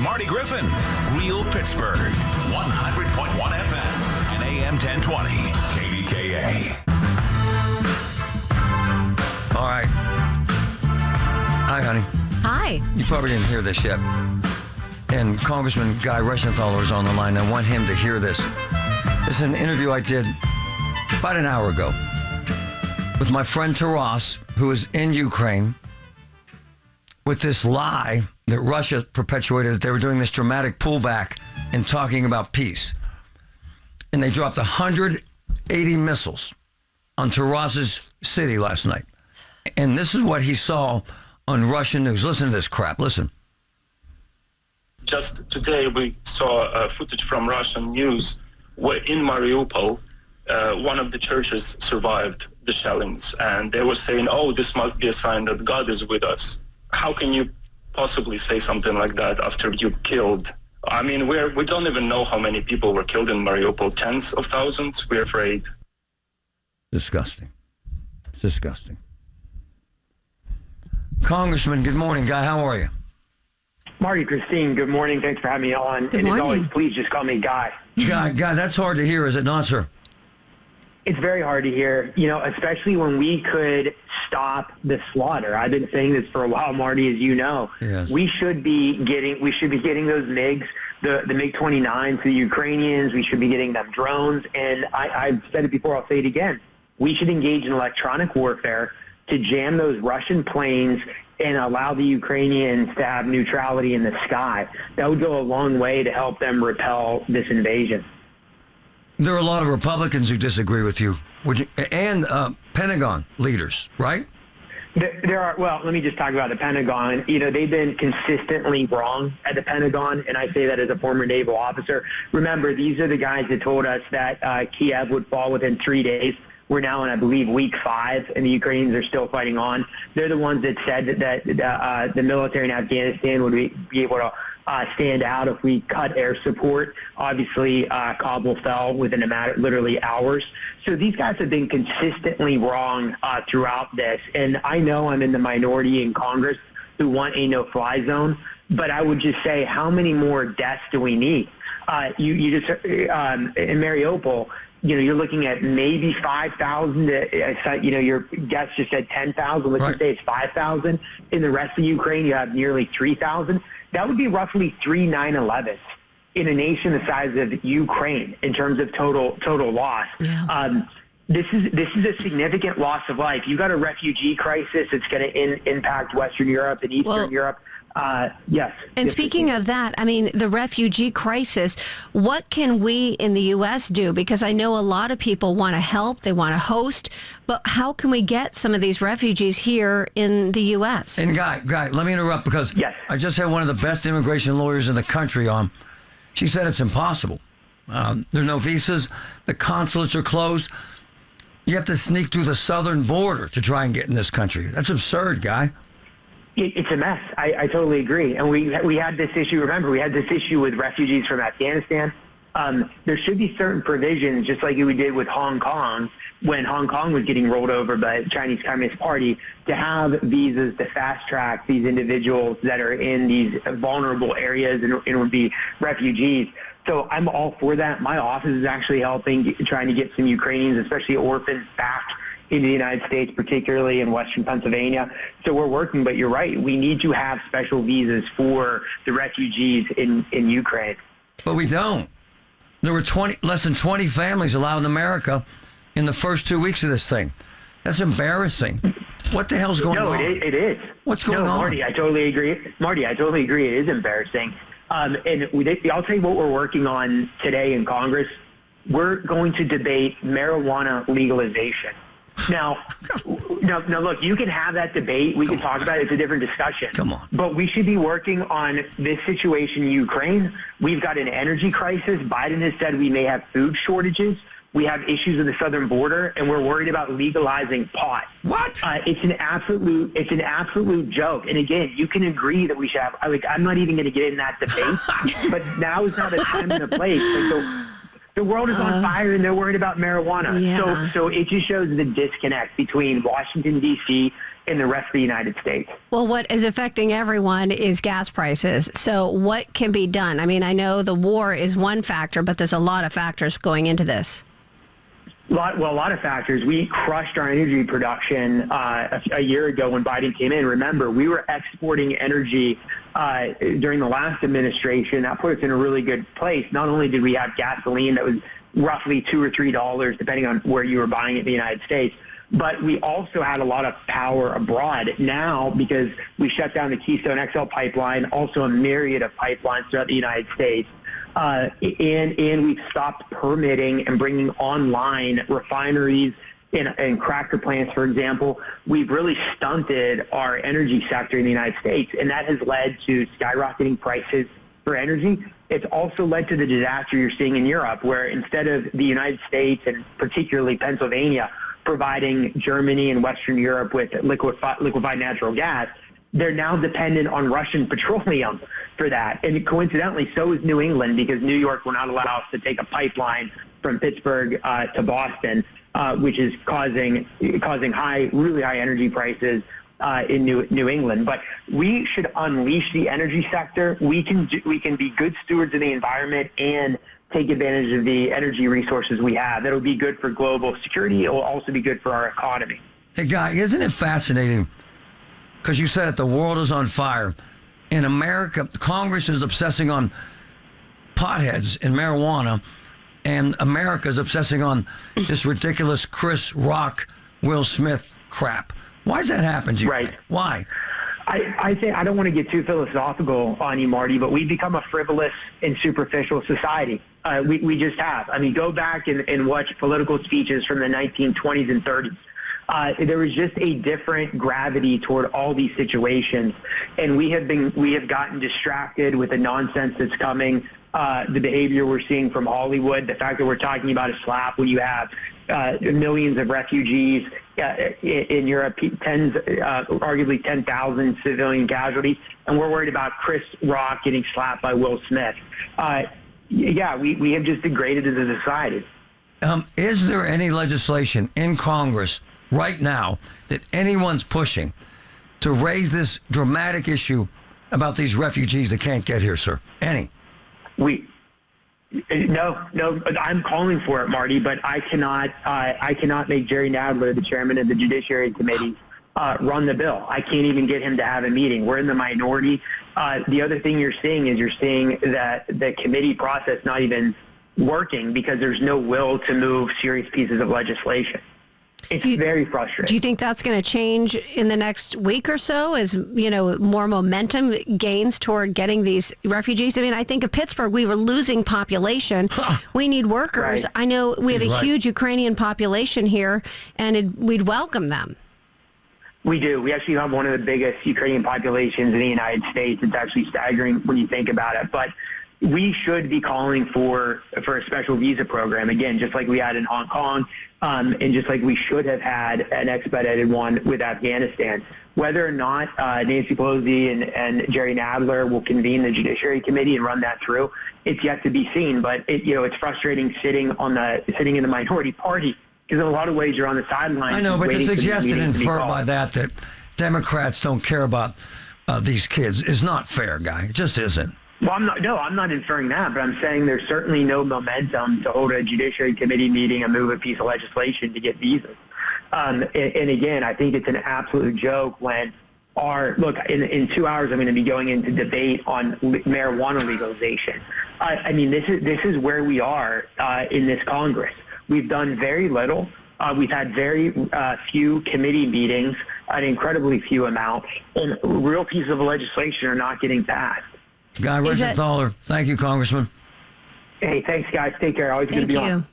Marty Griffin, Real Pittsburgh, 100.1 FM and AM 1020, KDKA. All right. Hi, honey. Hi. You probably didn't hear this yet. And Congressman Guy Reschenthaler is on the line. I want him to hear this. This is an interview I did about an hour ago with my friend Taras, who is in Ukraine, with this lie that Russia perpetuated that they were doing this dramatic pullback and talking about peace. And they dropped 180 missiles on Taras's city last night. And this is what he saw on Russian news. Listen to this crap. Listen. Just today we saw footage from Russian news where in Mariupol, one of the churches survived the shellings. And they were saying, oh, this must be a sign that God is with us. How can you possibly say something like that after you killed? I mean, we don't even know how many people were killed in Mariupol. Tens of thousands. We're afraid. Disgusting. It's disgusting. Congressman, good morning, Guy. How are you? Marty, Christine, good morning. Thanks for having me on. Good morning. As always, please just call me Guy. Guy, that's hard to hear, is it not, sir? It's very hard to hear, especially when we could stop the slaughter. I've been saying this for a while, Marty, as you know. Yes. We should be getting those MiGs, the MiG-29 to the Ukrainians. We should be getting them drones. And I've said it before, I'll say it again. We should engage in electronic warfare to jam those Russian planes and allow the Ukrainians to have neutrality in the sky. That would go a long way to help them repel this invasion. There are a lot of Republicans who disagree with you, and Pentagon leaders, right? There are, well, let me just talk about the Pentagon. They've been consistently wrong at the Pentagon, and I say that as a former naval officer. Remember, these are the guys that told us that Kiev would fall within 3 days. We're now in, I believe, week 5, and the Ukrainians are still fighting on. They're the ones that said that the military in Afghanistan would be able to stand out if we cut air support. Obviously, Kabul fell within a matter, literally hours. So these guys have been consistently wrong throughout this. And I know I'm in the minority in Congress who want a no-fly zone, but I would just say, how many more deaths do we need? You just in Mariupol, you're looking at maybe 5,000. Your guest just said 10,000. Let's just say it's 5,000. In the rest of Ukraine, you have nearly 3,000. That would be roughly 3 9/11s in a nation the size of Ukraine in terms of total loss. Yeah. This is a significant loss of life. You've got a refugee crisis. It's going to impact Western Europe and Eastern Europe. Yes. And speaking of that, I mean, the refugee crisis, what can we in the U.S. do? Because I know a lot of people want to help, they want to host, but how can we get some of these refugees here in the U.S.? And Guy, let me interrupt because I just had one of the best immigration lawyers in the country on. She said it's impossible. There's no visas. The consulates are closed. You have to sneak through the southern border to try and get in this country. That's absurd, Guy. It's a mess. I totally agree. And we had this issue. Remember, we had this issue with refugees from Afghanistan. There should be certain provisions, just like we did with Hong Kong, when Hong Kong was getting rolled over by the Chinese Communist Party, to have visas to fast-track these individuals that are in these vulnerable areas and would be refugees. So I'm all for that. My office is actually helping, trying to get some Ukrainians, especially orphans, back in the United States, particularly in Western Pennsylvania. So we're working, but you're right. We need to have special visas for the refugees in Ukraine. But we don't. There were less than 20 families allowed in America in the first 2 weeks of this thing. That's embarrassing. What the hell's going on? No, it is. What's going on? Marty, I totally agree. Marty, I totally agree. It is embarrassing. And I'll tell you what we're working on today in Congress. We're going to debate marijuana legalization. Now, look, you can have that debate. We can talk about it. It's a different discussion. Come on. But we should be working on this situation in Ukraine. We've got an energy crisis. Biden has said we may have food shortages. We have issues with the southern border, and we're worried about legalizing pot. What? It's an absolute joke. And again, you can agree that we should have. I'm not even going to get in that debate. But now is not the time and the place. The world is on fire, and they're worried about marijuana. Yeah. So it just shows the disconnect between Washington, D.C. and the rest of the United States. Well, what is affecting everyone is gas prices. So what can be done? I mean, I know the war is one factor, but there's a lot of factors going into this. A lot of factors. We crushed our energy production a year ago when Biden came in. Remember, we were exporting energy during the last administration. That put us in a really good place. Not only did we have gasoline that was roughly $2 or $3, depending on where you were buying it in the United States, but we also had a lot of power abroad. Now, because we shut down the Keystone XL pipeline, also a myriad of pipelines throughout the United States, and we've stopped permitting and bringing online refineries and cracker plants, for example. We've really stunted our energy sector in the United States, and that has led to skyrocketing prices for energy. It's also led to the disaster you're seeing in Europe, where instead of the United States and particularly Pennsylvania providing Germany and Western Europe with liquefied natural gas, they're now dependent on Russian petroleum for that. And coincidentally, so is New England, because New York will not allow us to take a pipeline from Pittsburgh to Boston, which is causing really high energy prices in New England. But we should unleash the energy sector. We can be good stewards of the environment and take advantage of the energy resources we have. That'll be good for global security. It will also be good for our economy. Hey, Guy, isn't it fascinating? Because you said it, the world is on fire. In America, Congress is obsessing on potheads and marijuana, and America is obsessing on this ridiculous Chris Rock, Will Smith crap. Why does that happen, do you think? Why? I think, I don't want to get too philosophical on you, Marty, but we've become a frivolous and superficial society. We just have. I mean, go back and watch political speeches from the 1920s and 30s. There was just a different gravity toward all these situations, and we have gotten distracted with the nonsense that's coming, the behavior we're seeing from Hollywood, the fact that we're talking about a slap when you have millions of refugees in Europe, arguably 10,000 civilian casualties, and we're worried about Chris Rock getting slapped by Will Smith. We have just degraded as a society. Is there any legislation in Congress right now that anyone's pushing to raise this dramatic issue about these refugees that can't get here, sir? Any? No, I'm calling for it, Marty, but I cannot make Jerry Nadler, the chairman of the Judiciary Committee, run the bill. I can't even get him to have a meeting. We're in the minority. The other thing you're seeing that the committee process not even working because there's no will to move serious pieces of legislation. It's very frustrating. Do you think that's going to change in the next week or so as, more momentum gains toward getting these refugees? I mean, I think of Pittsburgh, we were losing population. We need workers. Right. I know we have a huge Ukrainian population here, and we'd welcome them. We do. We actually have one of the biggest Ukrainian populations in the United States. It's actually staggering when you think about it. But we should be calling for a special visa program, again, just like we had in Hong Kong, and just like we should have had an expedited one with Afghanistan. Whether or not Nancy Pelosi and Jerry Nadler will convene the Judiciary Committee and run that through, it's yet to be seen. But it's frustrating sitting in the minority party because in a lot of ways you're on the sidelines. I know, but to suggest and infer by that Democrats don't care about these kids is not fair, Guy. It just isn't. Well, I'm not inferring that, but I'm saying there's certainly no momentum to hold a Judiciary Committee meeting and move a piece of legislation to get visas. And again, I think it's an absolute joke when in 2 hours I'm going to be going into debate on marijuana legalization. I mean, this is where we are in this Congress. We've done very little. We've had very few committee meetings, an incredibly few amount, and real pieces of legislation are not getting passed. Guy Reschenthaler, thank you, Congressman. Hey, thanks, guys. Take care. Always good to be on. Thank you.